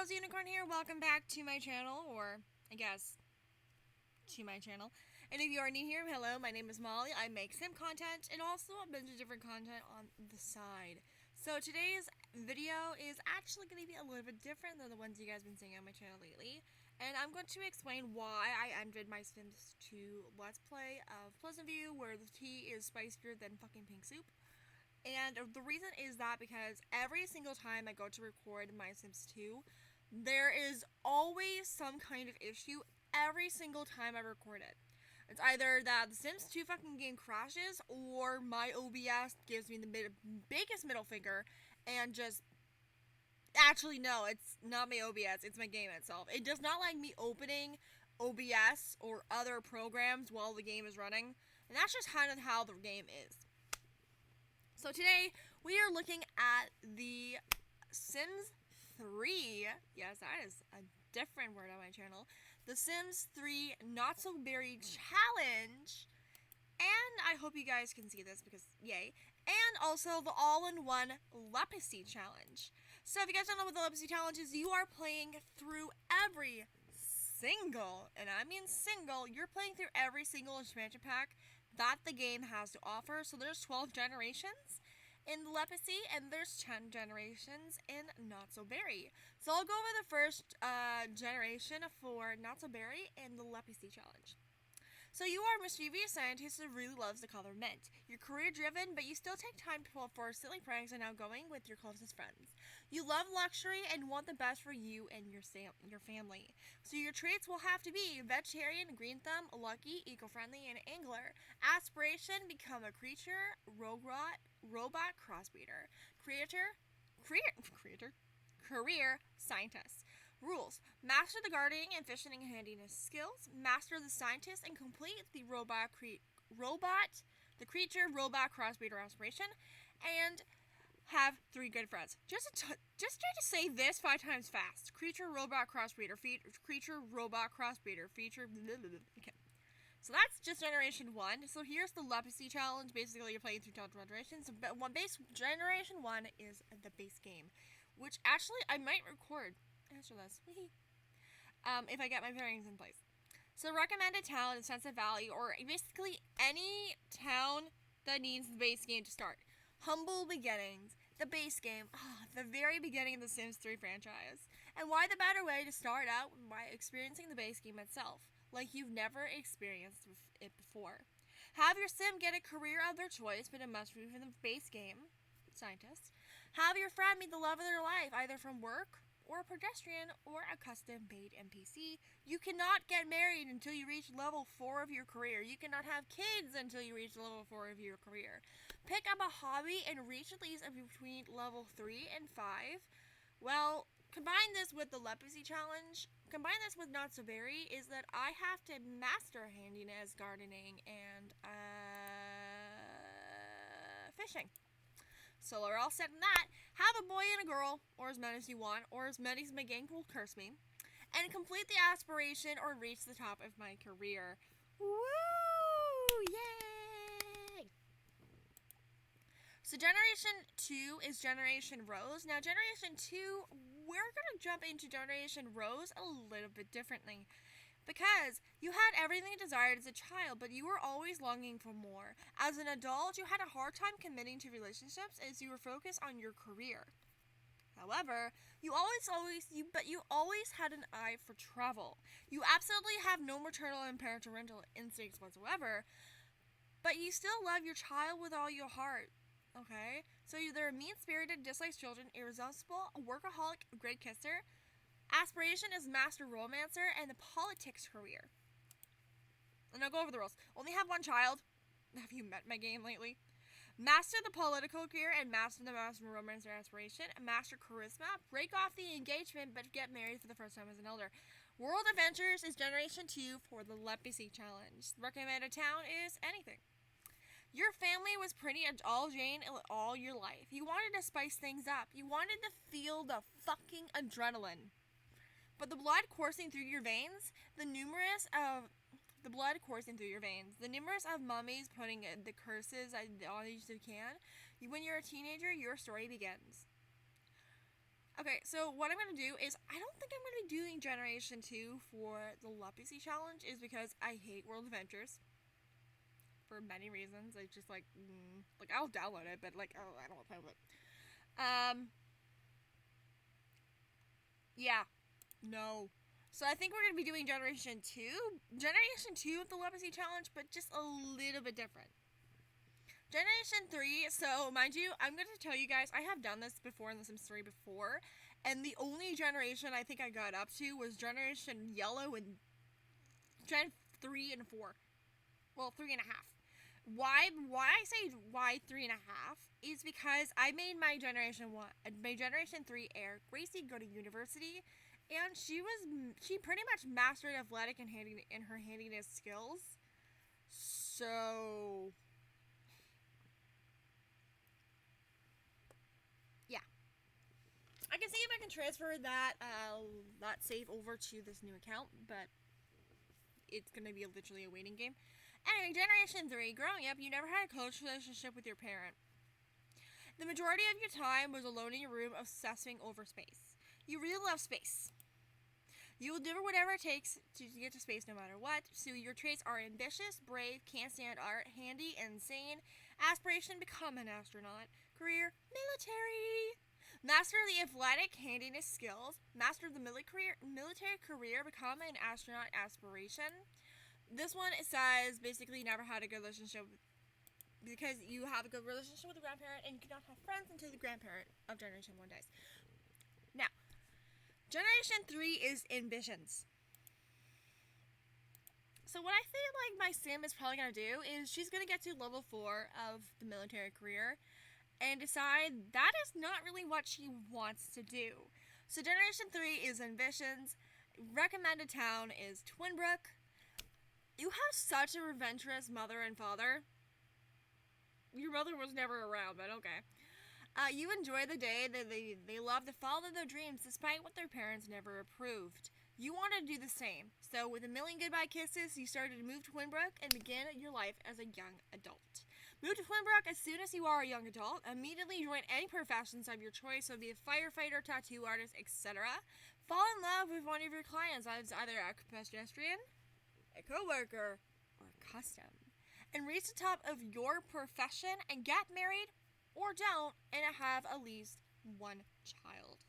Rose Unicorn here. Welcome back to my channel, or I guess to my channel. And if you are new here, hello, my name is Molly. I make sim content and also a bunch of different content on the side. So today's video is actually going to be a little bit different than the ones you guys have been seeing on my channel lately. And I'm going to explain why I ended my Sims 2 Let's Play of Pleasant View, where the tea is spicier than fucking pink soup. And the reason is that because every single time I go to record my Sims 2, there is always some kind of issue every single time I record it. It's either that the Sims 2 fucking game crashes, or my OBS gives me the biggest middle finger and just... Actually, no, it's not my OBS, it's my game itself. It does not like me opening OBS or other programs while the game is running, and that's just kind of how the game is. So today, we are looking at the Sims 3, yes, that is a different word on my channel, the Sims 3 Not So Berry Challenge, and I hope you guys can see this because, yay, and also the all-in-one Leprosy Challenge. So if you guys don't know what the Leprosy Challenge is, you are playing through every single, and I mean single, you're playing through every single expansion pack that the game has to offer. So there's 12 generations in Leprosy, and there's 10 generations in Not So Berry. So I'll go over the first generation for Not So Berry and the Leprosy Challenge. So you are a mischievous scientist who really loves the color mint. You're career-driven, but you still take time to pull for silly pranks and outgoing with your closest friends. You love luxury and want the best for you and your family. So your traits will have to be vegetarian, green thumb, lucky, eco-friendly, and angler. Aspiration: become a creature, robot crossbreeder. Career scientist. Rules: master the gardening and fishing and handiness skills, master the scientist, and complete the creature robot crossbreeder aspiration, and have 3 good friends. Just try to say this 5 times fast. Creature robot crossbreeder, creature robot crossbreeder, feature. Okay. So that's just generation 1. So here's the Leprosy Challenge. Basically, you're playing through 12 generations. But generation 1 is the base game, which actually I might record after this, if I get my bearings in place. So recommended town in Sunset Valley, or basically any town that needs the base game to start. Humble beginnings, the base game, the very beginning of the Sims 3 franchise. And why the better way to start out by experiencing the base game itself, like you've never experienced it before. Have your sim get a career of their choice, but it must be from the base game, scientist. Have your friend meet the love of their life, either from work, or a pedestrian, or a custom-made NPC. You cannot get married until you reach level 4 of your career. You cannot have kids until you reach level 4 of your career. Pick up a hobby and reach at least between level 3 and 5. Well, combine this with the Leprosy Challenge, combine this with Not So Berry, is that I have to master handiness, gardening, and fishing. So we're all set in that. Have a boy and a girl, or as many as you want, or as many as my gang will curse me, and complete the aspiration or reach the top of my career. Woo! Yay! So generation 2 is Generation Rose. Now generation 2, we're going to jump into Generation Rose a little bit differently. Because you had everything you desired as a child, but you were always longing for more. As an adult, you had a hard time committing to relationships as you were focused on your career. However, you always had an eye for travel. You absolutely have no maternal and parental instincts whatsoever, but you still love your child with all your heart. Okay? So you're mean-spirited, dislikes children, irresponsible, a workaholic, a great kisser. Aspiration is master romancer, and the politics career. And I'll go over the rules. Only have 1 child. Have you met my game lately? Master the political career and master the master romancer aspiration. Master charisma. Break off the engagement but get married for the first time as an elder. World Adventures is generation 2 for the Leprosy Challenge. Recommended town is anything. Your family was pretty all Jane all your life. You wanted to spice things up. You wanted to feel the fucking adrenaline. But the blood coursing through your veins, the numerous of mummies putting the curses on you as you can, when you're a teenager, your story begins. Okay, so what I'm going to do is, I don't think I'm going to be doing Generation 2 for the Legacy Challenge, is because I hate World Adventures. For many reasons. I just, like, I'll download it, but, like, oh, I don't want to play with it. Yeah. No. So I think we're going to be doing Generation 2. Generation 2 of the Legacy Challenge, but just a little bit different. Generation 3, so mind you, I'm going to tell you guys, I have done this before in The Sims 3 before, and the only generation I think I got up to was Generation Yellow and Gen 3 and 4. Well, 3.5. Why I say why 3.5 is because I made my Generation 3 heir, Gracie, go to university, and she pretty much mastered athletic and her handiness skills. So yeah, I can see if I can transfer that save over to this new account, but it's gonna be literally a waiting game. Anyway, Generation 3, growing up, you never had a close relationship with your parent. The majority of your time was alone in your room, obsessing over space. You really love space. You will do whatever it takes to get to space no matter what. So your traits are ambitious, brave, can't stand art, handy, insane. Aspiration, become an astronaut. Career, military. Master the athletic handiness skills. Master the military career, become an astronaut. Aspiration. This one says basically never had a good relationship because you have a good relationship with the grandparent and you cannot have friends until the grandparent of Generation 1 dies. Now, Generation 3 is ambitions. So what I feel like my sim is probably going to do is she's going to get to level 4 of the military career and decide that is not really what she wants to do. So Generation 3 is ambitions. Recommended town is Twinbrook. You have such a adventurous mother and father. Your mother was never around, but okay. You enjoy the day. They love to follow their dreams despite what their parents never approved. You want to do the same. So with a million goodbye kisses, you started to move to Twinbrook and begin your life as a young adult. Move to Twinbrook as soon as you are a young adult. Immediately join any professions of your choice, so be a firefighter, tattoo artist, etc. Fall in love with one of your clients as either a pedestrian, a co-worker, or custom, and reach the top of your profession and get married, or don't, and have at least one child.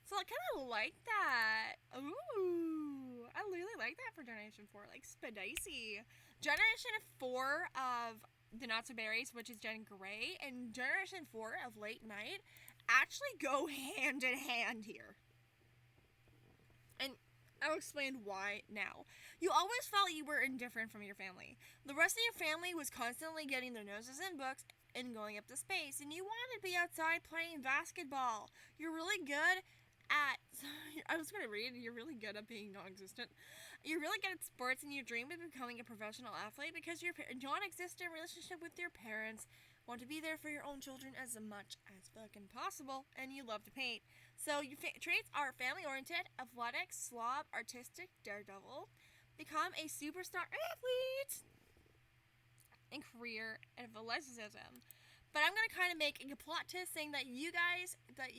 So I kind of like that. Ooh, I really like that for Generation 4, like spicy. Generation 4 of the Not So Berries, which is Gen Gray, and Generation 4 of Late Night actually go hand in hand here. And I'll explain why now. You always felt you were indifferent from your family. The rest of your family was constantly getting their noses in books and going up to space, and you wanted to be outside playing basketball. You're really good at... I was going to read, you're really good at being non-existent. You're really good at sports, and you dream of becoming a professional athlete because your non-existent relationship with your parents want to be there for your own children as much as fucking possible, and you love to paint. So your traits are family-oriented, athletic, slob, artistic, daredevil, become a superstar athlete, and career and athleticism. But I'm going to kind of make a plot twist saying that you guys, that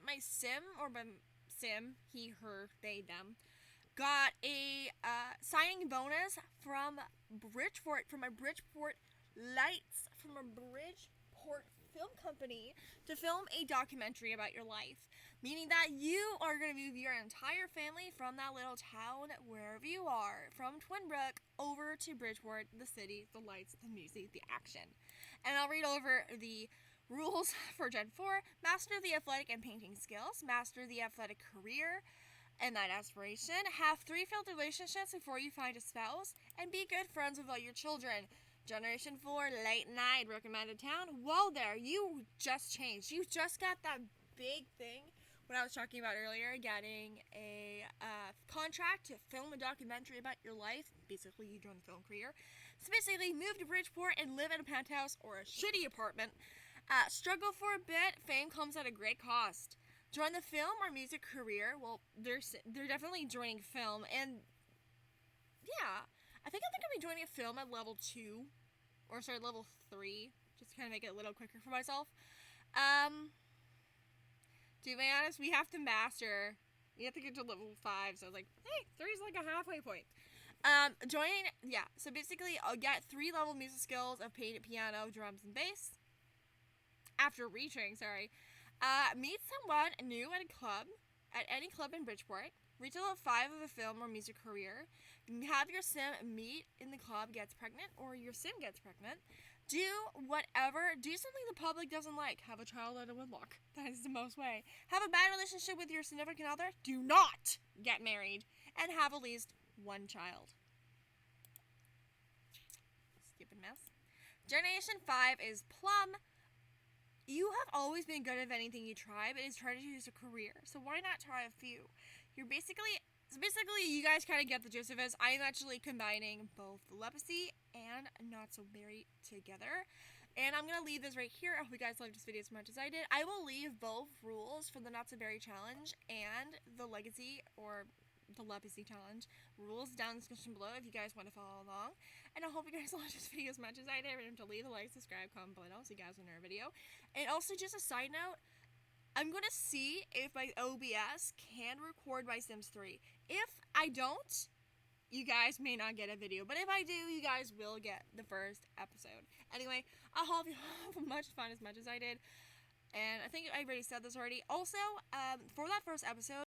my sim, or my sim, he, her, they, them, got a signing bonus from Bridgeport, from a Bridgeport Lights, from a Bridgeport film company to film a documentary about your life, meaning that you are going to move your entire family from that little town, wherever you are, from Twinbrook over to Bridgeport, the city, the lights, the music, the action. And I'll read over the rules for Gen 4. Master the athletic and painting skills. Master the athletic career and that aspiration. Have 3 failed relationships before you find a spouse. And be good friends with all your children. Generation 4, Late Night, recommended town. Whoa there, you just changed. You just got that big thing what I was talking about earlier, getting a contract to film a documentary about your life. Basically, you join the film career. So basically, move to Bridgeport and live in a penthouse or a shitty apartment. Struggle for a bit. Fame comes at a great cost. Join the film or music career. Well, they're definitely joining film, and yeah, I think I'm going to be joining a film at level 2, or sorry, level 3, just to kind of make it a little quicker for myself. To be honest, we have to master. We have to get to level 5. So I was like, hey, 3 is like a halfway point. So basically, I'll get 3 level music skills of piano, drums, and bass. After reaching, meet someone new at a club, at any club in Bridgeport. Reach level 5 of a film or music career. Have your sim meet in the club gets pregnant, or your sim gets pregnant. Do something the public doesn't like. Have a child out of wedlock. That is the most way. Have a bad relationship with your significant other. Do not get married. And have at least 1 child. Stupid mess. Generation 5 is Plum. You have always been good at anything you try, but it's trying to use a career. So why not try a few? Basically, you guys kind of get the gist of it. I am actually combining both Telepathy and Not So Berry together. And I'm going to leave this right here. I hope you guys liked this video as much as I did. I will leave both rules for the Not So Berry challenge and the Legacy or Telepathy challenge rules down in the description below if you guys want to follow along. And I hope you guys liked this video as much as I did. Remember to leave a like, subscribe, comment below. See you guys in our video. And also, just a side note, I'm going to see if my OBS can record my Sims 3. If I don't, you guys may not get a video. But if I do, you guys will get the first episode. Anyway, I hope you have much fun as much as I did. And I think I already said this already. Also, for that first episode,